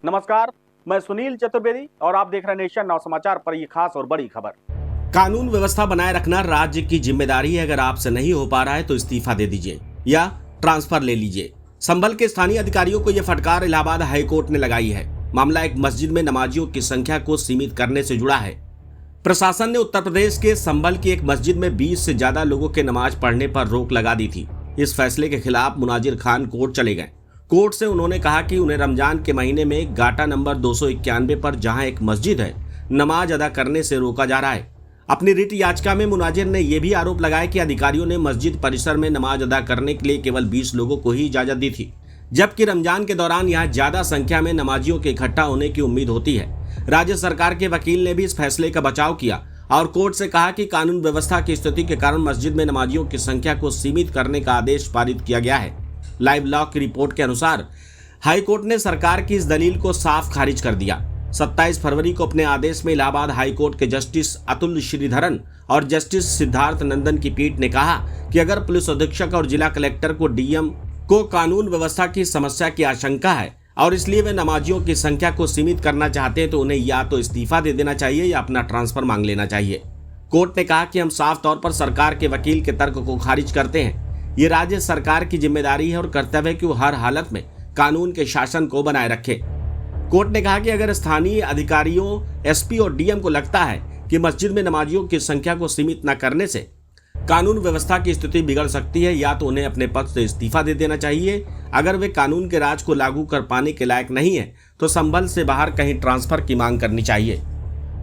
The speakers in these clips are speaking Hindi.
नमस्कार, मैं सुनील चतुर्वेदी और आप देख रहे हैं नेशन नाउ समाचार पर ये खास और बड़ी खबर। कानून व्यवस्था बनाए रखना राज्य की जिम्मेदारी है। अगर आपसे नहीं हो पा रहा है तो इस्तीफा दे दीजिए या ट्रांसफर ले लीजिए। संभल के स्थानीय अधिकारियों को यह फटकार इलाहाबाद हाईकोर्ट ने लगाई है। मामला एक मस्जिद में नमाजियों की संख्या को सीमित करने से जुड़ा है। प्रशासन ने उत्तर प्रदेश के संभल की एक मस्जिद में 20 से ज्यादा लोगों के नमाज पढ़ने पर रोक लगा दी थी। इस फैसले के खिलाफ मुनाजिर खान कोर्ट चले गए। कोर्ट से उन्होंने कहा कि उन्हें रमजान के महीने में गाटा नंबर 291 पर जहां एक मस्जिद है, नमाज अदा करने से रोका जा रहा है। अपनी रिट याचिका में मुनाजिर ने यह भी आरोप लगाया कि अधिकारियों ने मस्जिद परिसर में नमाज अदा करने के लिए केवल 20 लोगों को ही इजाजत दी थी, जबकि रमजान के दौरान यहां ज्यादा संख्या में नमाजियों के इकट्ठा होने की उम्मीद होती है। राज्य सरकार के वकील ने भी इस फैसले का बचाव किया और कोर्ट से कहा कि कानून व्यवस्था की स्थिति के कारण मस्जिद में नमाजियों की संख्या को सीमित करने का आदेश पारित किया गया है। लाइव लॉ की रिपोर्ट के अनुसार हाईकोर्ट ने सरकार की इस दलील को साफ खारिज कर दिया। 27 फरवरी को अपने आदेश में इलाहाबाद हाईकोर्ट के जस्टिस अतुल श्रीधरन और जस्टिस सिद्धार्थ नंदन की पीठ ने कहा कि अगर पुलिस अधीक्षक और जिला कलेक्टर को डीएम को कानून व्यवस्था की समस्या की आशंका है और इसलिए वे नमाजियों की संख्या को सीमित करना चाहते हैं तो उन्हें या तो इस्तीफा दे देना चाहिए या अपना ट्रांसफर मांग लेना चाहिए। कोर्ट ने कहा कि हम साफ तौर पर सरकार के वकील के तर्क को खारिज करते हैं। ये राज्य सरकार की जिम्मेदारी है और कर्तव्य है कि वो हर हालत में कानून के शासन को बनाए रखे। कोर्ट ने कहा कि अगर स्थानीय अधिकारियों, एसपी और डीएम को लगता है कि मस्जिद में नमाजियों की संख्या को सीमित न करने से कानून व्यवस्था की स्थिति बिगड़ सकती है, या तो उन्हें अपने पद से इस्तीफा दे देना चाहिए। अगर वे कानून के राज को लागू कर पाने के लायक नहीं है तो संभल से बाहर कहीं ट्रांसफर की मांग करनी चाहिए।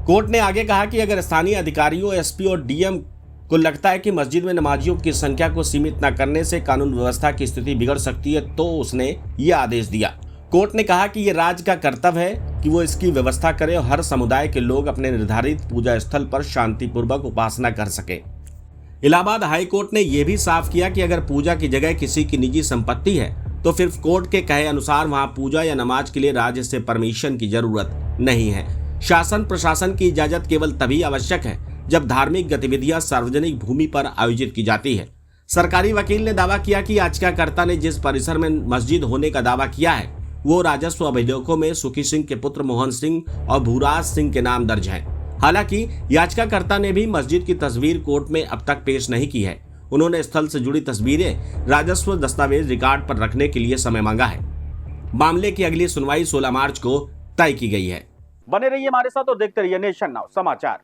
कोर्ट ने आगे कहा कि अगर स्थानीय अधिकारियों, एसपी और डीएम को लगता है कि मस्जिद में नमाजियों की संख्या को सीमित न करने से कानून व्यवस्था की स्थिति बिगड़ सकती है तो उसने ये आदेश दिया। कोर्ट ने कहा कि ये राज्य का कर्तव्य है कि वो इसकी व्यवस्था करे और हर समुदाय के लोग अपने निर्धारित पूजा स्थल पर शांतिपूर्वक उपासना कर सके। इलाहाबाद हाई कोर्ट ने यह भी साफ किया कि अगर पूजा की जगह किसी की निजी संपत्ति है तो फिर कोर्ट के कहे अनुसार वहां पूजा या नमाज के लिए राज्य से परमिशन की जरूरत नहीं है। शासन प्रशासन की इजाजत केवल तभी आवश्यक है जब धार्मिक गतिविधियां सार्वजनिक भूमि पर आयोजित की जाती है। सरकारी वकील ने दावा किया कि याचिकाकर्ता ने जिस परिसर में मस्जिद होने का दावा किया है वो राजस्व अभिलेखों में सुखी सिंह के पुत्र मोहन सिंह और भूराज सिंह के नाम दर्ज है। हालांकि याचिकाकर्ता ने भी मस्जिद की तस्वीर कोर्ट में अब तक पेश नहीं की है। उन्होंने स्थल से जुड़ी तस्वीरें राजस्व दस्तावेज रिकॉर्ड पर रखने के लिए समय मांगा है। मामले की अगली सुनवाई 16 मार्च को तय की गई है। बने रहिए हमारे साथ और देखते रहिए नेशन नाउ समाचार।